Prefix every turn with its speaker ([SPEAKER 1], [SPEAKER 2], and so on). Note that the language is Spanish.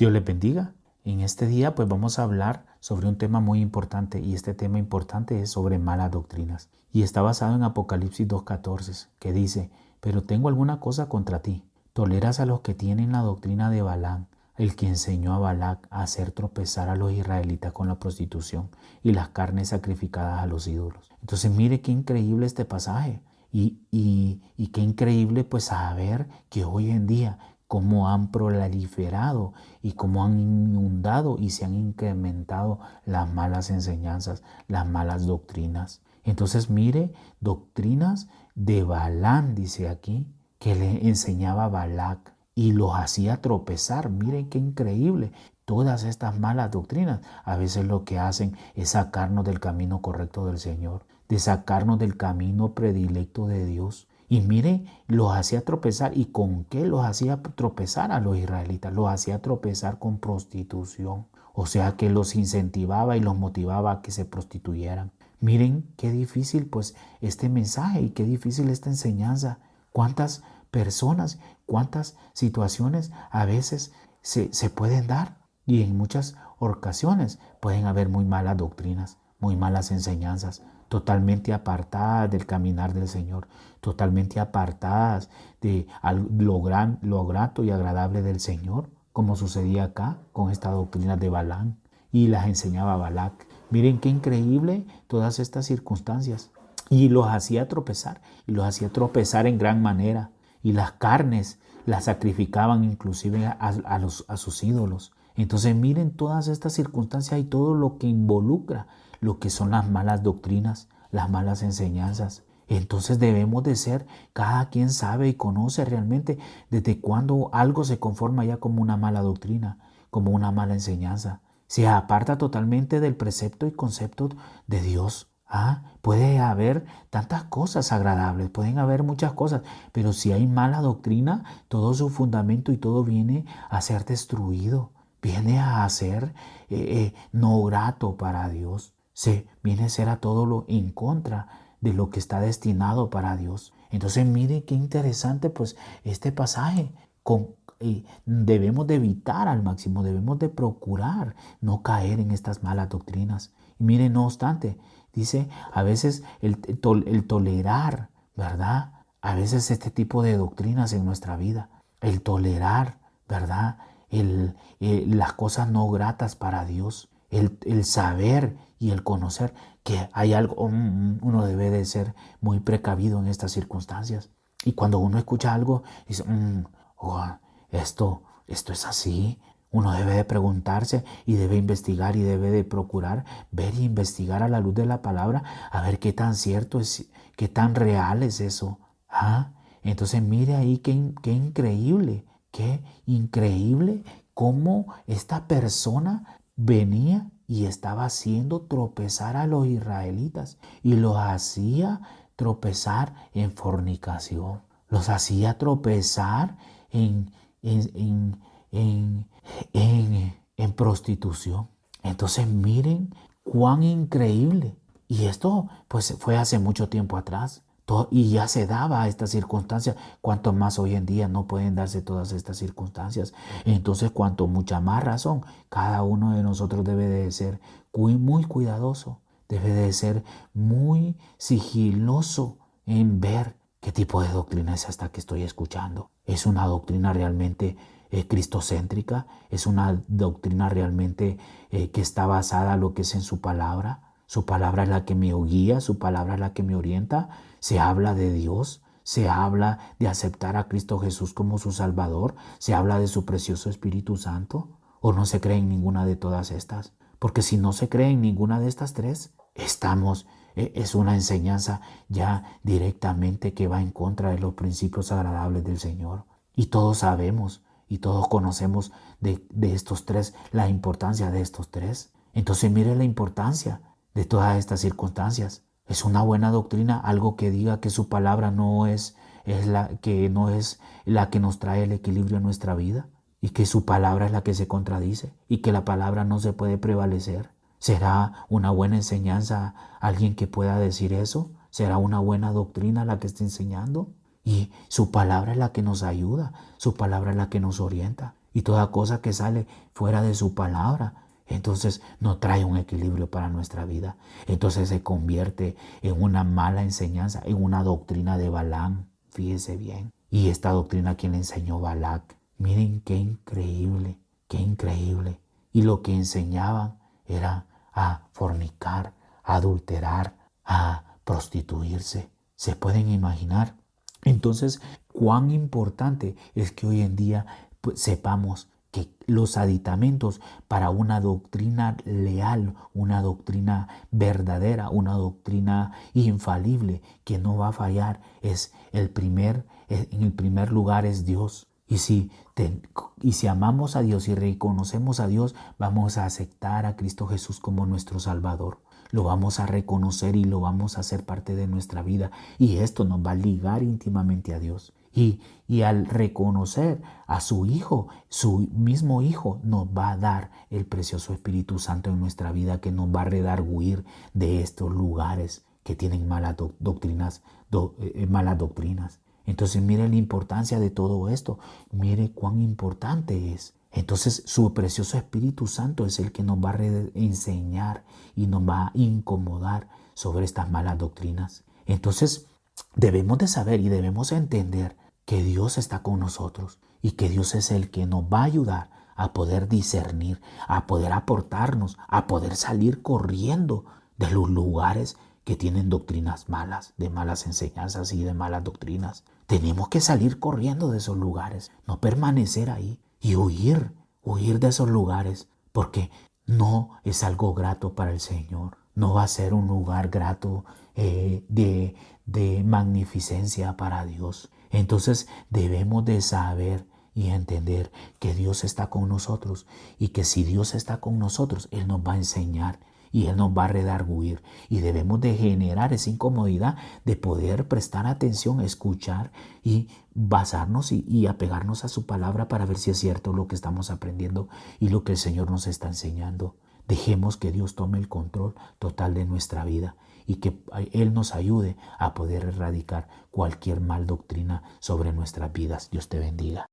[SPEAKER 1] Dios les bendiga. En este día pues vamos a hablar sobre un tema muy importante y este tema importante es sobre malas doctrinas. Y está basado en Apocalipsis 2:14 que dice, pero tengo alguna cosa contra ti. Toleras a los que tienen la doctrina de Balaam, el que enseñó a Balac a hacer tropezar a los israelitas con la prostitución y las carnes sacrificadas a los ídolos. Entonces mire qué increíble este pasaje y qué increíble pues saber que hoy en día cómo han proliferado y cómo han inundado y se han incrementado las malas enseñanzas, las malas doctrinas. Entonces mire, doctrinas de Balaam, dice aquí, que le enseñaba a Balac y los hacía tropezar. Miren qué increíble. Todas estas malas doctrinas a veces lo que hacen es sacarnos del camino correcto del Señor, de sacarnos del camino predilecto de Dios. Y mire, los hacía tropezar. ¿Y con qué los hacía tropezar a los israelitas? Los hacía tropezar con prostitución. O sea que los incentivaba y los motivaba a que se prostituyeran. Miren qué difícil pues este mensaje y qué difícil esta enseñanza. Cuántas personas, cuántas situaciones a veces se pueden dar y en muchas ocasiones pueden haber muy malas doctrinas, muy malas enseñanzas, totalmente apartadas del caminar del Señor, totalmente apartadas de lo grato y agradable del Señor, como sucedía acá con esta doctrina de Balaam y las enseñaba Balac. Miren qué increíble todas estas circunstancias. Y los hacía tropezar, y los hacía tropezar en gran manera. Y las carnes las sacrificaban inclusive a sus ídolos. Entonces miren todas estas circunstancias y todo lo que involucra lo que son las malas doctrinas, las malas enseñanzas. Entonces debemos de ser, cada quien sabe y conoce realmente desde cuándo algo se conforma ya como una mala doctrina, como una mala enseñanza. Se aparta totalmente del precepto y concepto de Dios. Puede haber tantas cosas agradables, pueden haber muchas cosas, pero si hay mala doctrina, todo su fundamento y todo viene a ser destruido, viene a ser no grato para Dios, viene a ser a todo lo en contra de lo que está destinado para Dios. Entonces mire qué interesante pues este pasaje. Debemos de evitar al máximo, debemos de procurar no caer en estas malas doctrinas. Y mire, no obstante, dice, a veces el tolerar, ¿verdad? A veces este tipo de doctrinas en nuestra vida, el tolerar, ¿verdad? Las cosas no gratas para Dios, el saber y el conocer que hay algo, uno debe de ser muy precavido en estas circunstancias. Y cuando uno escucha algo, dice, esto es así. Uno debe de preguntarse y debe investigar y debe de procurar ver y investigar a la luz de la palabra a ver qué tan cierto es, qué tan real es eso. Entonces mire ahí qué increíble cómo esta persona venía y estaba haciendo tropezar a los israelitas y los hacía tropezar en fornicación, los hacía tropezar en prostitución. Entonces miren cuán increíble. Y esto pues fue hace mucho tiempo atrás. Y ya se daba esta circunstancia. Cuanto más hoy en día no pueden darse todas estas circunstancias. Entonces cuanto mucha más razón, cada uno de nosotros debe de ser muy cuidadoso. Debe de ser muy sigiloso en ver qué tipo de doctrina es esta que estoy escuchando. ¿Es una doctrina realmente cristocéntrica? ¿Es una doctrina realmente que está basada en lo que es en su palabra? Su palabra es la que me guía, su palabra es la que me orienta. Se habla de Dios, se habla de aceptar a Cristo Jesús como su Salvador, se habla de su precioso Espíritu Santo. ¿O no se cree en ninguna de todas estas? Porque si no se cree en ninguna de estas tres, es una enseñanza ya directamente que va en contra de los principios agradables del Señor. Y todos sabemos y todos conocemos de estos tres, la importancia de estos tres. Entonces mire la importancia de todas estas circunstancias. Es una buena doctrina, algo que diga que su palabra no es la que nos trae el equilibrio en nuestra vida y que su palabra es la que se contradice y que la palabra no se puede prevalecer. ¿Será una buena enseñanza alguien que pueda decir eso? ¿Será una buena doctrina la que está enseñando? Y su palabra es la que nos ayuda, su palabra es la que nos orienta. y toda cosa que sale fuera de su palabra, entonces no trae un equilibrio para nuestra vida. Entonces se convierte en una mala enseñanza, en una doctrina de Balaam. Fíjese bien. Y esta doctrina que le enseñó Balac. Miren qué increíble, qué increíble. Y lo que enseñaban era a fornicar, a adulterar, a prostituirse. ¿Se pueden imaginar? Entonces, cuán importante es que hoy en día pues, sepamos que los aditamentos para una doctrina leal, una doctrina verdadera, una doctrina infalible que no va a fallar, en el primer lugar es Dios. Y si amamos a Dios y reconocemos a Dios, vamos a aceptar a Cristo Jesús como nuestro Salvador. Lo vamos a reconocer y lo vamos a hacer parte de nuestra vida. Y esto nos va a ligar íntimamente a Dios. Y al reconocer a su Hijo, su mismo Hijo nos va a dar el precioso Espíritu Santo en nuestra vida que nos va a redarguir de estos lugares que tienen malas doctrinas. Entonces mire la importancia de todo esto. Mire cuán importante es. Entonces su precioso Espíritu Santo es el que nos va a enseñar y nos va a incomodar sobre estas malas doctrinas. Entonces debemos de saber y debemos entender que Dios está con nosotros y que Dios es el que nos va a ayudar a poder discernir, a poder aportarnos, a poder salir corriendo de los lugares que tienen doctrinas malas, de malas enseñanzas y de malas doctrinas. Tenemos que salir corriendo de esos lugares, no permanecer ahí y huir de esos lugares, porque no es algo grato para el Señor. No va a ser un lugar grato de magnificencia para Dios. Entonces debemos de saber y entender que Dios está con nosotros y que si Dios está con nosotros, Él nos va a enseñar y Él nos va a redarguir y debemos de generar esa incomodidad de poder prestar atención, escuchar y basarnos y apegarnos a su palabra para ver si es cierto lo que estamos aprendiendo y lo que el Señor nos está enseñando. Dejemos que Dios tome el control total de nuestra vida y que Él nos ayude a poder erradicar cualquier mal doctrina sobre nuestras vidas. Dios te bendiga.